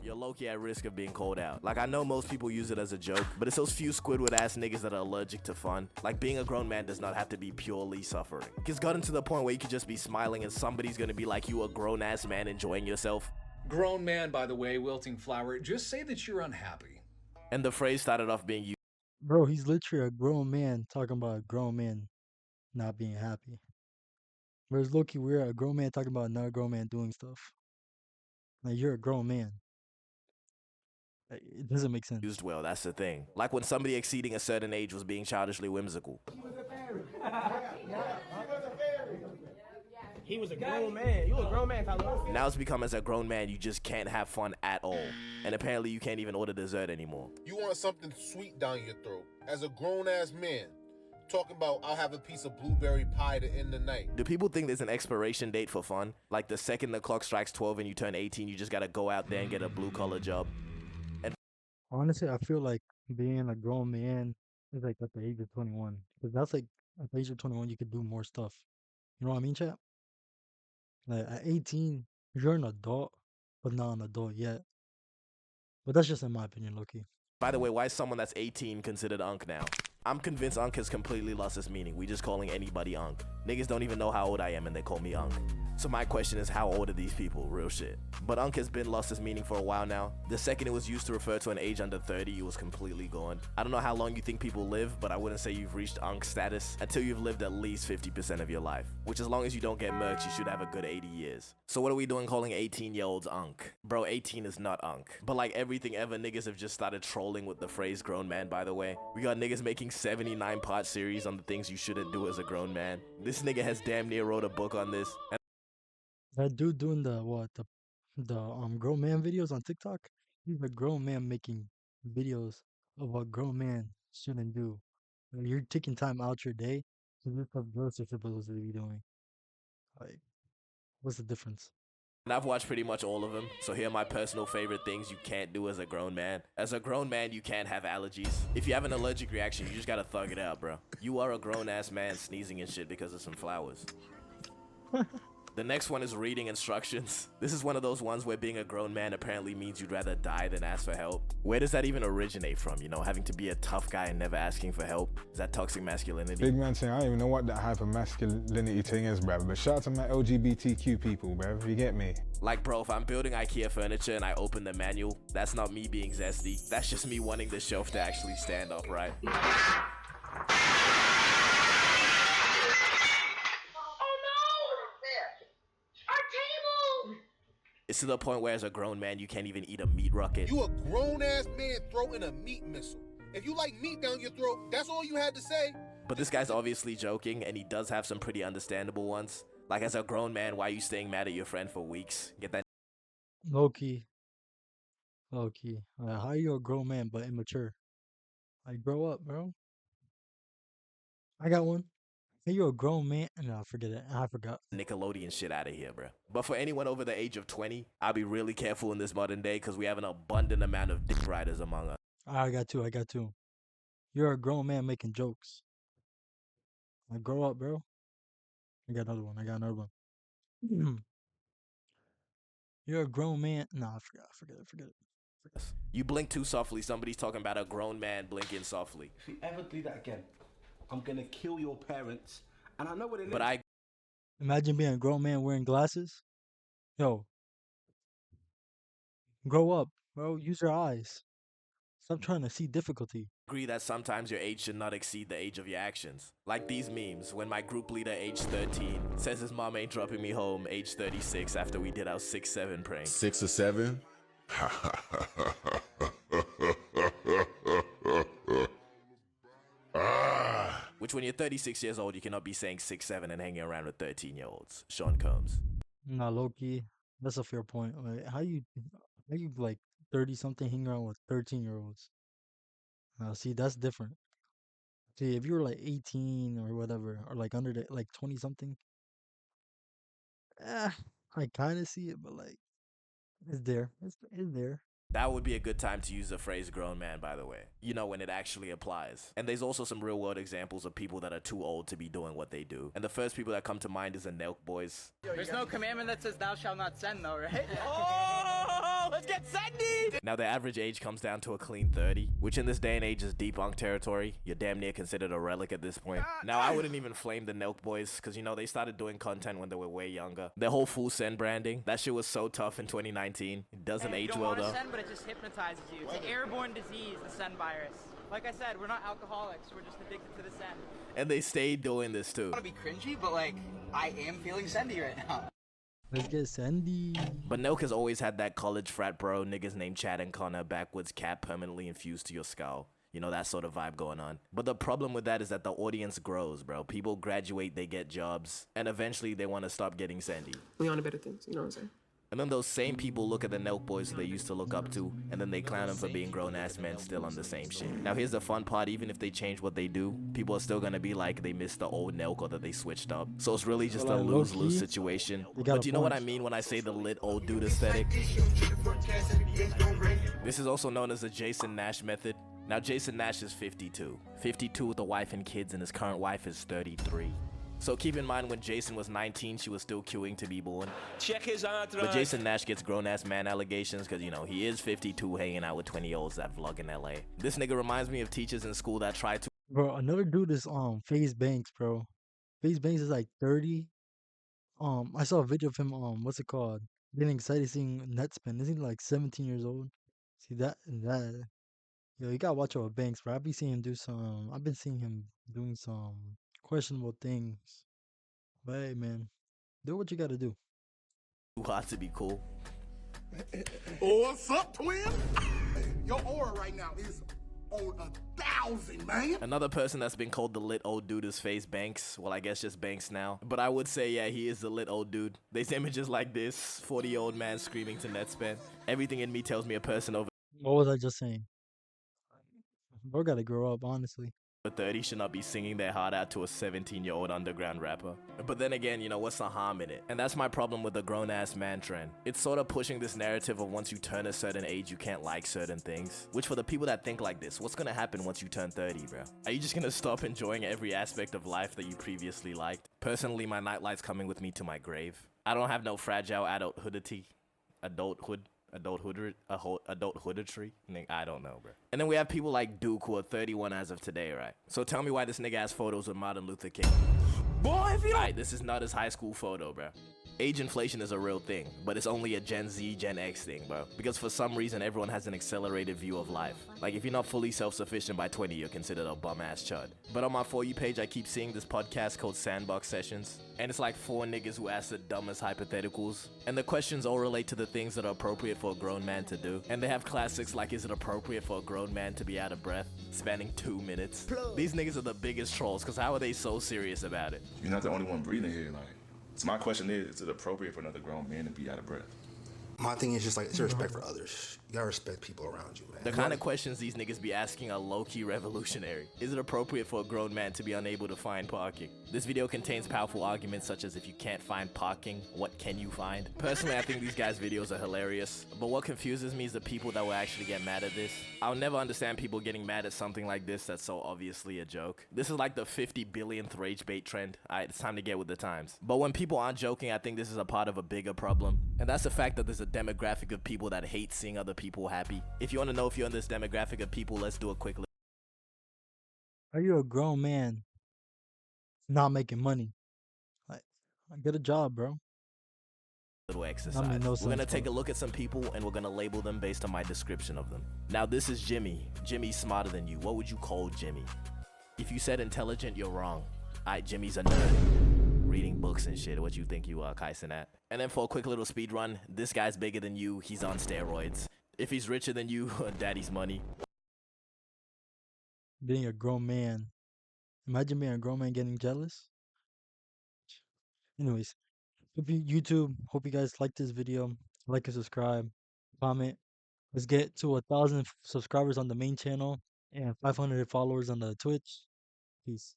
you're low-key at risk of being called out. Like, I know most people use it as a joke, but it's those few Squidward-ass niggas that are allergic to fun. Like, being a grown man does not have to be purely suffering. It's gotten to the point where you could just be smiling and somebody's gonna be like, you a grown-ass man enjoying yourself. Grown man, by the way, wilting flower, just say that you're unhappy. And the phrase started off being used. Bro, he's literally a grown man talking about a grown man not being happy. Whereas Loki, we're a grown man talking about another grown man doing stuff. Like, you're a grown man. Like, it doesn't make sense. Used well, that's the thing. Like when somebody exceeding a certain age was being childishly whimsical. He was a grown man. You a grown man, Tyler. Now it's become as a grown man, you just can't have fun at all. And apparently you can't even order dessert anymore. You want something sweet down your throat. As a grown-ass man, talking about I'll have a piece of blueberry pie to end the night. Do people think there's an expiration date for fun? Like the second the clock strikes 12 and you turn 18, you just gotta go out there and get a blue-collar job? And Honestly, I feel like being a grown man is like at the age of 21. Because that's like, at the age of 21, you could do more stuff. You know what I mean, chat? Like, at 18, you're an adult, but not an adult yet. But that's just in my opinion, Loki. by the way, why is someone that's 18 considered unk now? I'm convinced unk has completely lost its meaning. We just calling anybody unk. Niggas don't even know how old I am and they call me unk. So my question is, how old are these people? Real shit. But unk has been lost its meaning for a while now. The second it was used to refer to an age under 30, it was completely gone. I don't know how long you think people live, but I wouldn't say you've reached unk status until you've lived at least 50% of your life. Which, as long as you don't get murked, you should have a good 80 years. So what are we doing calling 18-year-olds unk? Bro, 18 is not unk. But like everything ever, niggas have just started trolling with the phrase grown man, by the way. We got niggas making 79-part series on the things you shouldn't do as a grown man. This nigga has damn near wrote a book on this. And That dude doing the grown man videos on TikTok, he's a grown man making videos of what grown man shouldn't do. Like, you're taking time out your day to do stuff girls are supposed to be doing. Like, what's the difference? I've watched pretty much all of them, so here are my personal favorite things you can't do as a grown man. As a grown man, you can't have allergies. If you have an allergic reaction, you just gotta thug it out, bro. You are a grown-ass man sneezing and shit because of some flowers. The next one is reading instructions. This is one of those ones where being a grown man apparently means you'd rather die than ask for help. Where does that even originate from? You know, having to be a tough guy and never asking for help? Is that toxic masculinity? Big man thing, I don't even know what that hyper-masculinity thing is, bruv. But shout out to my LGBTQ people, bruv. You get me? Like, bro, if I'm building IKEA furniture and I open the manual, that's not me being zesty. That's just me wanting the shelf to actually stand upright. It's to the point where as a grown man, you can't even eat a meat rocket. You a grown-ass man throwing a meat missile. If you like meat down your throat, that's all you had to say? But this guy's obviously joking, and he does have some pretty understandable ones. Like, as a grown man, why are you staying mad at your friend for weeks? Get that? Low-key. Low-key. How are you a grown man but immature? Like, grow up, bro. I got one. Are you a grown man? No, forget it. I forgot. Nickelodeon shit out of here, bro. But for anyone over the age of 20, I'll be really careful in this modern day because we have an abundant amount of dick riders among us. I got two. You're a grown man making jokes. Like, grow up, bro. I got another one. You're a grown man. No, I forget it. You blink too softly, somebody's talking about a grown man blinking softly. If you ever do that again, I'm gonna kill your parents. And I know what it is. But I Imagine being a grown man wearing glasses. Yo, grow up, bro. Use your eyes. Stop trying to see difficulty. agree that sometimes your age should not exceed the age of your actions. Like these memes, when my group leader, age 13, says his mom ain't dropping me home, age 36, after we did our 6-7 prank. 6 or 7? Which, when you're 36 years old, you cannot be saying 6-7 and hanging around with 13-year-olds. Sean Combs. Nah, Loki. That's a fair point. Like, how you like 30-something hanging around with 13-year-olds? Now, see, that's different. See, if you were like 18 or whatever, or like under the like 20-something, I kind of see it, but like, it's there. It's there. That would be a good time to use the phrase grown man, by the way. You know, when it actually applies. And there's also some real world examples of people that are too old to be doing what they do. And the first people that come to mind is the Nelk boys. There's no commandment that says thou shalt not sin though, right? Oh, let's get sending! Now, the average age comes down to a clean 30, which in this day and age is deep unk territory. You're damn near considered a relic at this point. Now, I wouldn't even flame the Nelk boys, because, you know, they started doing content when they were way younger. Their whole full send branding, that shit was so tough in 2019. It doesn't age well, though. You don't want to send, but it just hypnotizes you. It's an airborne disease, the send virus. Like I said, we're not alcoholics. We're just addicted to the send. And they stayed doing this, too. I want to be cringy, but, like, I am feeling sendy right now. Let's get Sandy. But Nelk has always had that college frat bro, niggas named Chad and Connor, backwoods cap permanently infused to your skull. You know, that sort of vibe going on. But the problem with that is that the audience grows, bro. People graduate, they get jobs, and eventually they want to stop getting Sandy. We on to better things, you know what I'm saying? And then those same people look at the Nelk boys who they used to look up to, and then they clown them for being grown-ass men still on the same shit. Now here's the fun part, even if they change what they do, people are still gonna be like they missed the old Nelk or that they switched up. So it's really just a lose-lose situation. But you know what I mean when I say the lit old dude aesthetic? This is also known as the Jason Nash method. Now Jason Nash is 52. 52 with a wife and kids, and his current wife is 33. So keep in mind when Jason was 19, she was still queuing to be born. Check his entourage. But Jason Nash gets grown-ass man allegations because, you know, he is 52 hanging out with 20-year-olds that vlog in LA. This nigga reminds me of teachers in school that try to... Bro, another dude is FaZe Banks, bro. FaZe Banks is like 30. I saw a video of him, what's it called? Getting excited seeing Netspin. Isn't he like 17 years old? See that. Yo, you gotta watch out with Banks, bro. I've been seeing him doing some questionable things. But hey, man, do what you gotta do. Too hot to be cool. Oh, what's up, twin? Your aura right now is on 1,000, man. Another person that's been called the lit old dude is FaZe Banks. Well, I guess just Banks now. But I would say, yeah, he is the lit old dude. There's images like this, 40-year-old man screaming to Netspin. Everything in me tells me a person over What was I just saying? Bro gotta grow up, honestly. 30 should not be singing their heart out to a 17-year-old underground rapper. But then again, you know, what's the harm in it? And that's my problem with the grown-ass man trend. It's sort of pushing this narrative of once you turn a certain age, you can't like certain things. Which for the people that think like this, what's gonna happen once you turn 30, bro? Are you just gonna stop enjoying every aspect of life that you previously liked? Personally, my nightlife's coming with me to my grave. I don't have no fragile adulthoodity. Adulthoodetry? I don't know, bro. And then we have people like Duke who are 31 as of today, right? So tell me why this nigga has photos with Martin Luther King. Boy, if you don't... Right, this is not his high school photo, bro. Age inflation is a real thing, but it's only a Gen Z, Gen X thing, bro. Because for some reason, everyone has an accelerated view of life. Like, if you're not fully self-sufficient by 20, you're considered a bum-ass chud. But on my For You page, I keep seeing this podcast called Sandbox Sessions. And it's like 4 niggas who ask the dumbest hypotheticals. And the questions all relate to the things that are appropriate for a grown man to do. And they have classics like, is it appropriate for a grown man to be out of breath, spanning 2 minutes? These niggas are the biggest trolls, because how are they so serious about it? You're not the only one breathing here, like. So my question is it appropriate for another grown man to be out of breath? My thing is just like, it's respect for others. You gotta respect people around you, man. The kind of questions these niggas be asking are low-key revolutionary. Is it appropriate for a grown man to be unable to find parking? This video contains powerful arguments such as, if you can't find parking, what can you find? Personally, I think these guys' videos are hilarious, but what confuses me is the people that will actually get mad at this. I'll never understand people getting mad at something like this that's so obviously a joke. This is like the 50 billionth rage bait trend. Alright, it's time to get with the times. But when people aren't joking, I think this is a part of a bigger problem. And that's the fact that there's a demographic of people that hate seeing other people happy. If you want to know if you're in this demographic of people, let's do a quick look. Are you a grown man not making money? Like, get a job, bro. Little exercise. No we're sense, gonna take bro. a look at some people and we're gonna label them based on my description of them. Now this is Jimmy. Jimmy's smarter than you. What would you call Jimmy? If you said intelligent, you're wrong. Alright, Jimmy's a nerd. Reading books and shit. What you think you are, Kaisen at? And then for a quick little speed run, this guy's bigger than you. He's on steroids. If he's richer than you, daddy's money. Being a grown man. Imagine being a grown man getting jealous. Anyways, YouTube, hope you guys like this video. Like and subscribe. Comment. Let's get to 1,000 subscribers on the main channel and 500 followers on the Twitch. Peace.